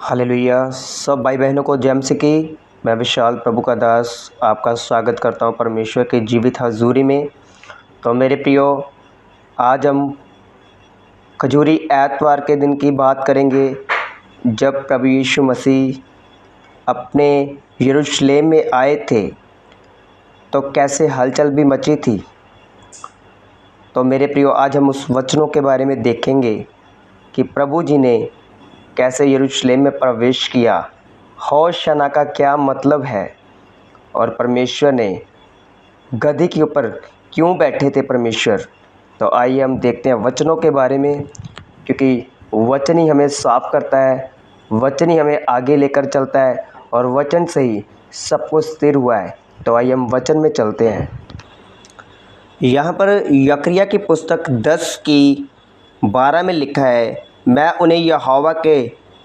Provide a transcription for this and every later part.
Hallelujah. सब भाई बहनों को जय मसीह की। मैं विशाल प्रभु का दास आपका स्वागत करता हूं परमेश्वर के जीवित हजूरी में। तो मेरे प्रियो, आज हम खजूरी एतवार के दिन की बात करेंगे, जब प्रभु यीशु मसीह अपने यरूशलेम में आए थे तो कैसे हलचल भी मची थी। तो मेरे प्रियो, आज हम उस वचनों के बारे में देखेंगे कि प्रभु जी ने कैसे यरूशलेम में प्रवेश किया, होशाना का क्या मतलब है, और परमेश्वर ने गधी के ऊपर क्यों बैठे थे परमेश्वर। तो आइए हम देखते हैं वचनों के बारे में, क्योंकि वचन ही हमें साफ करता है, वचन ही हमें आगे लेकर चलता है, और वचन से ही सब कुछ स्थिर हुआ है। तो आइए हम वचन में चलते हैं। यहाँ पर यकरिया की पुस्तक 10:12 में लिखा है, मैं उन्हें यहोवा के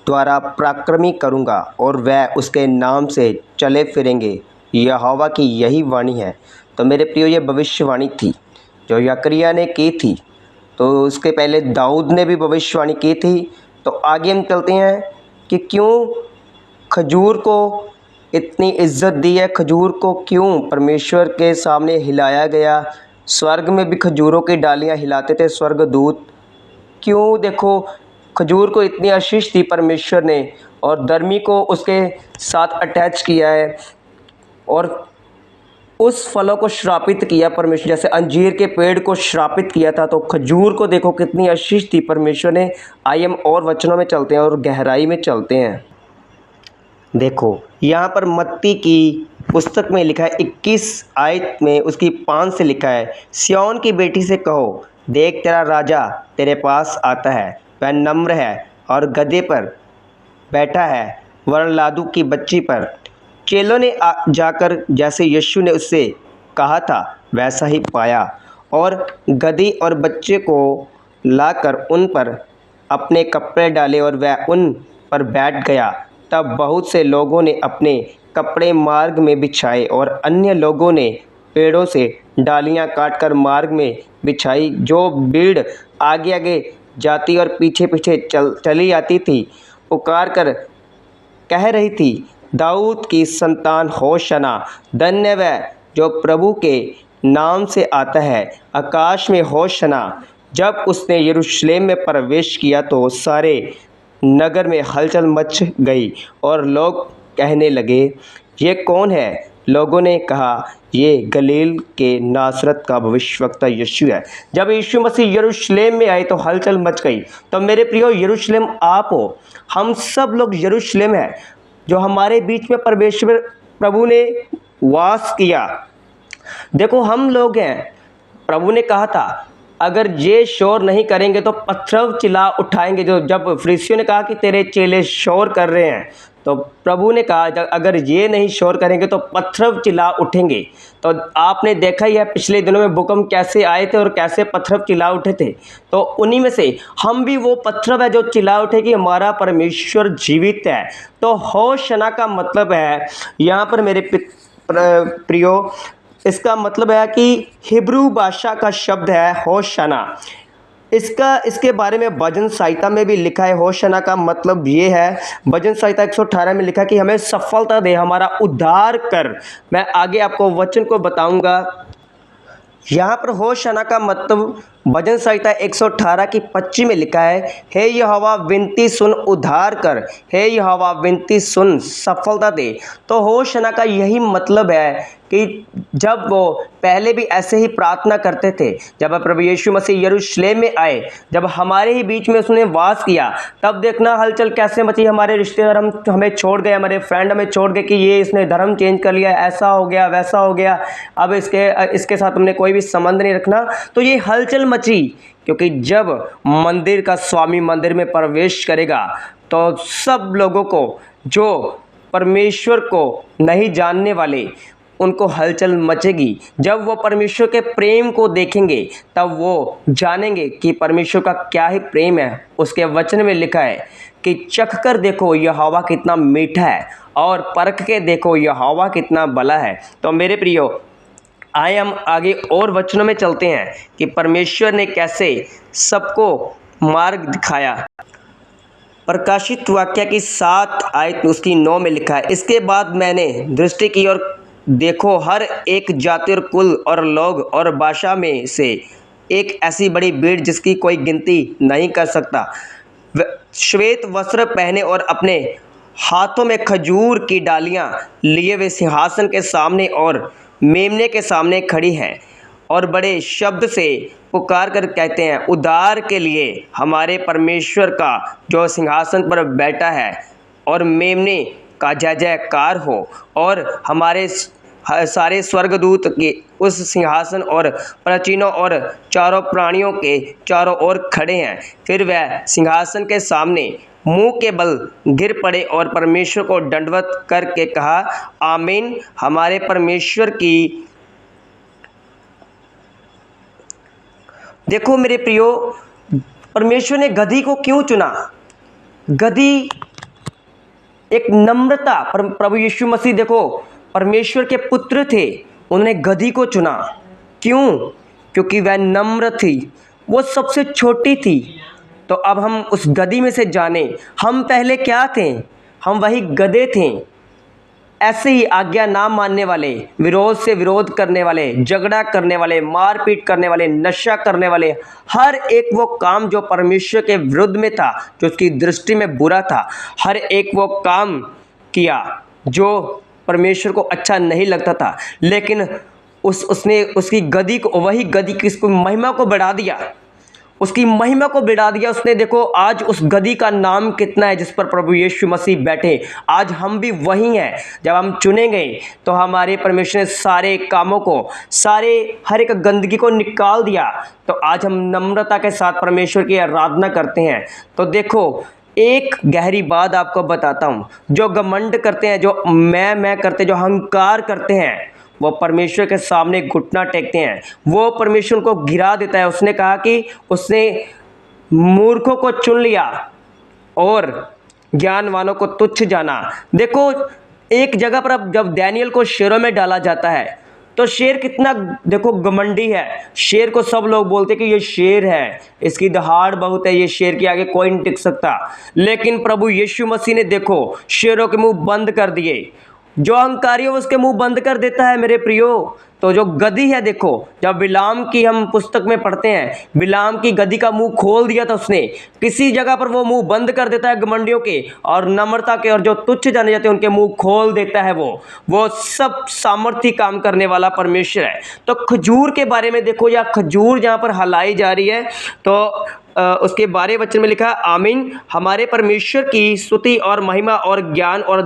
द्वारा पराक्रमी करूँगा और वह उसके नाम से चले फिरेंगे। यहोवा की यही वाणी है। तो मेरे प्रियो, ये भविष्यवाणी थी जो यकरिया ने की थी। तो उसके पहले दाऊद ने भी भविष्यवाणी की थी। तो आगे हम चलते हैं कि क्यों खजूर को इतनी इज्जत दी है, खजूर को क्यों परमेश्वर के सामने हिलाया गया। स्वर्ग में भी खजूरों की डालियाँ हिलाते थे स्वर्गदूत। क्यों देखो, खजूर को इतनी आशीष दी परमेश्वर ने, और दरमी को उसके साथ अटैच किया है, और उस फलों को श्रापित किया परमेश्वर। जैसे अंजीर के पेड़ को श्रापित किया था, तो खजूर को देखो कितनी आशीष दी परमेश्वर ने। आइए हम और वचनों में चलते हैं और गहराई में चलते हैं। देखो, यहाँ पर मत्ती की पुस्तक में लिखा है 21 आयत में उसकी 5 से लिखा है, सिय्योन की बेटी से कहो, देख तेरा राजा तेरे पास आता है, वह नम्र है और गधे पर बैठा है, वरन लादू की बच्ची पर। चेलों ने जाकर जैसे यीशु ने उससे कहा था वैसा ही पाया, और गधी और बच्चे को लाकर उन पर अपने कपड़े डाले और वह उन पर बैठ गया। तब बहुत से लोगों ने अपने कपड़े मार्ग में बिछाए, और अन्य लोगों ने पेड़ों से डालियां काटकर मार्ग में बिछाई। जो भीड़ आगे आगे जाती और पीछे पीछे चली आती थी, पुकार कर कह रही थी, दाऊद की संतान होशाना, धन्य वह जो प्रभु के नाम से आता है, आकाश में होशाना। जब उसने यरूशलेम में प्रवेश किया तो सारे नगर में हलचल मच गई, और लोग कहने लगे, ये कौन है। लोगों ने कहा, ये गलील के नासरत का भविष्यवक्ता यीशु है। जब यीशु मसीह यरूशलेम में आए तो हलचल मच गई। तो मेरे प्रियो, यरूशलेम आप हो, हम सब लोग यरूशलेम है, जो हमारे बीच में परमेश्वर प्रभु ने वास किया। देखो, हम लोग हैं। प्रभु ने कहा था, अगर ये शोर नहीं करेंगे तो पत्थर चिल्ला उठाएंगे। जब फरीसियों ने कहा कि तेरे चेले शोर कर रहे हैं, तो प्रभु ने कहा, अगर ये नहीं शोर करेंगे तो पत्थर चिल्ला उठेंगे। तो आपने देखा ही है पिछले दिनों में भूकंप कैसे आए थे और कैसे पत्थर चिल्ला उठे थे। तो उन्हीं में से हम भी वो पत्थर है जो चिल्ला उठे कि हमारा परमेश्वर जीवित है। तो होशाना का मतलब है यहाँ पर मेरे प्रियो, इसका मतलब है कि हिब्रू भाषा का शब्द है होशाना। इसके बारे में भजन संहिता में भी लिखा है। होशाना का मतलब ये है, भजन संहिता 118 में लिखा कि हमें सफलता दे, हमारा उद्धार कर। मैं आगे आपको वचन को बताऊंगा। यहाँ पर होशाना का मतलब भजन संहिता 118 की 25 में लिखा है, हे यहोवा विनती सुन, उद्धार कर, हे यहोवा विनती सुन, सफलता दे। तो होशाना का यही मतलब है कि जब वो पहले भी ऐसे ही प्रार्थना करते थे, जब प्रभु यीशु मसीह यरूशलेम में आए, जब हमारे ही बीच में उसने वास किया, तब देखना हलचल कैसे मची। हमारे रिश्तेदार हमें छोड़ गए, हमारे फ्रेंड हमें छोड़ गए कि ये इसने धर्म चेंज कर लिया, ऐसा हो गया वैसा हो गया, अब इसके साथ हमने कोई भी संबंध नहीं रखना। तो ये हलचल मची, क्योंकि जब मंदिर का स्वामी मंदिर में प्रवेश करेगा तो सब लोगों को, जो परमेश्वर को नहीं जानने वाले, उनको हलचल मचेगी। जब वो परमेश्वर के प्रेम को देखेंगे तब वो जानेंगे कि परमेश्वर का क्या ही प्रेम है। उसके वचन में लिखा है कि चख कर देखो यहोवा कितना मीठा है, और परख के देखो यहोवा कितना भला है। तो मेरे प्रियो, आए हम आगे और वचनों में चलते हैं कि परमेश्वर ने कैसे सबको मार्ग दिखाया। प्रकाशित वाक्य की 7 आयत उसकी 9 में लिखा है, इसके बाद मैंने दृष्टि की और देखो हर एक जाति और कुल और लोग और भाषा में से एक ऐसी बड़ी भीड़ जिसकी कोई गिनती नहीं कर सकता, श्वेत वस्त्र पहने और अपने हाथों में खजूर की डालियां लिए वे सिंहासन के सामने और मेमने के सामने खड़ी हैं और बड़े शब्द से पुकार कर कहते हैं, उद्धार के लिए हमारे परमेश्वर का जो सिंहासन पर बैठा है और मेमने का जय जयकार हो। और हमारे सारे स्वर्गदूत के उस सिंहासन और प्राचीनों और चारों प्राणियों के चारों ओर खड़े हैं। फिर वह सिंहासन के सामने मुंह के बल गिर पड़े और परमेश्वर को दंडवत करके कहा, आमीन। हमारे परमेश्वर की। देखो मेरे प्रियो, परमेश्वर ने गधी को क्यों चुना? गधी एक नम्रता, प्रभु यीशु मसीह देखो परमेश्वर के पुत्र थे, उन्होंने गधी को चुना। क्यों? क्योंकि वह नम्र थी, वो सबसे छोटी थी। तो अब हम उस गधी में से जाने, हम पहले क्या थे? हम वही गधे थे, ऐसे ही आज्ञा ना मानने वाले, विरोध से विरोध करने वाले, झगड़ा करने वाले, मारपीट करने वाले, नशा करने वाले, हर एक वो काम जो परमेश्वर के विरुद्ध में था, जो उसकी दृष्टि में बुरा था, हर एक वो काम किया जो परमेश्वर को अच्छा नहीं लगता था। लेकिन उसने उसकी गधी को, वही गधी की उसकी महिमा को बढ़ा दिया, उसकी महिमा को बढ़ा दिया उसने। देखो आज उस गधी का नाम कितना है जिस पर प्रभु यीशु मसीह बैठे। आज हम भी वही हैं। जब हम चुने गए तो हमारे परमेश्वर ने सारे कामों को, सारे हर एक गंदगी को निकाल दिया। तो आज हम नम्रता के साथ परमेश्वर की आराधना करते हैं। तो देखो एक गहरी बात आपको बताता हूँ, जो घमंड करते हैं, जो मैं करते, जो अहंकार करते हैं, वो परमेश्वर के सामने घुटना टेकते हैं, वो परमेश्वर को गिरा देता है। उसने कहा कि उसने मूर्खों को चुन लिया और ज्ञानवानों को तुच्छ जाना। देखो एक जगह पर अब जब डैनियल को शेरों में डाला जाता है तो शेर कितना देखो घमंडी है। शेर को सब लोग बोलते कि ये शेर है, इसकी दहाड़ बहुत है, ये शेर के आगे कोई नहीं टिक सकता। लेकिन प्रभु यीशु मसीह ने देखो शेरों के मुंह बंद कर दिए। जो अहंकारी हो उसके मुंह बंद कर देता है मेरे प्रियो। तो जो गधी है, देखो जब बिलाम की हम पुस्तक में पढ़ते हैं, बिलाम की गधी का मुंह खोल दिया था उसने, किसी जगह पर वो मुंह बंद कर देता है घमंडियों के और नम्रता के, और जो तुच्छ जाने जाते हैं उनके मुंह खोल देता है। वो सब सामर्थ्य काम करने वाला परमेश्वर है। तो खजूर के बारे में देखो, या खजूर जहाँ पर हलाई जा रही है तो उसके 12 वचन में लिखा, आमीन। हमारे परमेश्वर की स्तुति और महिमा और ज्ञान और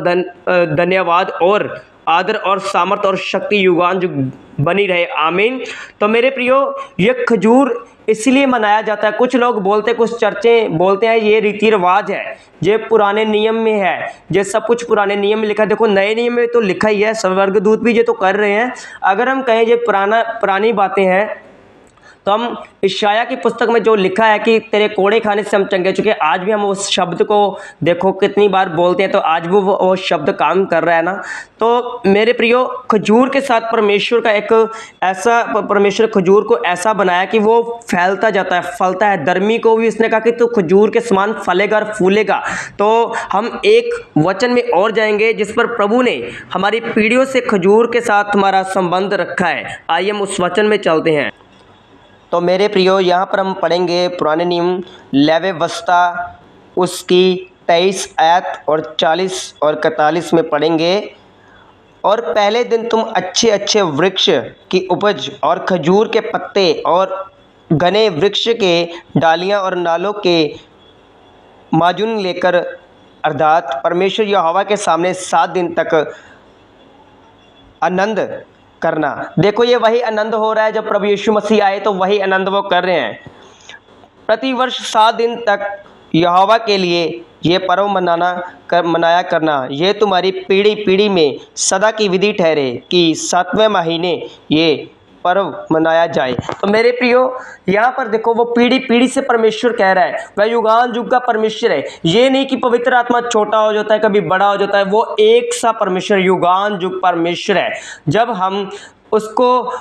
धन्यवाद और आदर और सामर्थ और शक्ति युगान युग बनी रहे, आमीन। तो मेरे प्रियो ये खजूर इसलिए मनाया जाता है। कुछ लोग बोलते, कुछ चर्चें बोलते हैं ये रीति रिवाज है, ये पुराने नियम में है, ये सब कुछ पुराने नियम में लिखा है। देखो नए नियम में तो लिखा ही है, स्वर्गदूत भी ये तो कर रहे हैं। अगर हम कहें ये पुरानी बातें हैं तो हम इशाया की पुस्तक में जो लिखा है कि तेरे कोड़े खाने से हम चंगे चुके, आज भी हम उस शब्द को देखो कितनी बार बोलते हैं, तो आज भी वो शब्द काम कर रहा है ना। तो मेरे प्रियो खजूर के साथ परमेश्वर का एक ऐसा, परमेश्वर खजूर को ऐसा बनाया कि वो फैलता जाता है, फलता है। धर्मी को भी उसने कहा कि तू खजूर के समान फलेगा और फूलेगा। तो हम एक वचन में और जाएंगे जिस पर प्रभु ने हमारी पीढ़ियों से खजूर के साथ हमारा संबंध रखा है। आइए हम उस वचन में चलते हैं। तो मेरे प्रियो यहाँ पर हम पढ़ेंगे पुराने नियम लेवे वस्ता उसकी 23 आयत और 40 और 41 में पढ़ेंगे। और पहले दिन तुम अच्छे अच्छे वृक्ष की उपज और खजूर के पत्ते और घने वृक्ष के डालियाँ और नालों के माजुन लेकर, अर्थात परमेश्वर यहोवा के सामने 7 दिन तक आनंद करना। देखो ये वही आनंद हो रहा है जब प्रभु यीशु मसीह आए, तो वही आनंद वो कर रहे हैं। प्रतिवर्ष 7 दिन तक यहोवा के लिए ये पर्व मनाया करना, ये तुम्हारी पीढ़ी पीढ़ी में सदा की विधि ठहरे कि 7वें महीने ये पर्व मनाया जाए। तो मेरे प्रियो यहाँ पर देखो वो पीढ़ी पीढ़ी से परमेश्वर कह रहा है, वह युगान युग का परमेश्वर है। ये नहीं कि पवित्र आत्मा छोटा हो जाता है, कभी बड़ा हो जाता है, वो एक सा परमेश्वर, युगान युग परमेश्वर है। जब हम उसको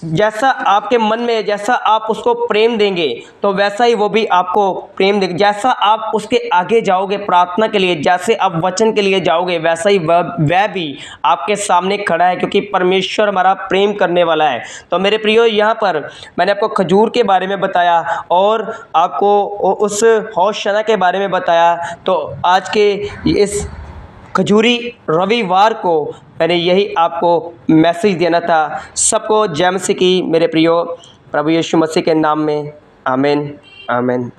जैसा आपके मन में जैसा आप उसको प्रेम देंगे तो वैसा ही वो भी आपको प्रेम देगा। जैसा आप उसके आगे जाओगे प्रार्थना के लिए, जैसे आप वचन के लिए जाओगे, वैसा ही वह भी आपके सामने खड़ा है, क्योंकि परमेश्वर हमारा प्रेम करने वाला है। तो मेरे प्रियो, यहाँ पर मैंने आपको खजूर के बारे में बताया और आपको उस होशाना के बारे में बताया। तो आज के इस खजूरी रविवार को मैंने यही आपको मैसेज देना था। सबको जय मसीह की मेरे प्रियो, प्रभु यीशु मसीह के नाम में आमीन आमीन।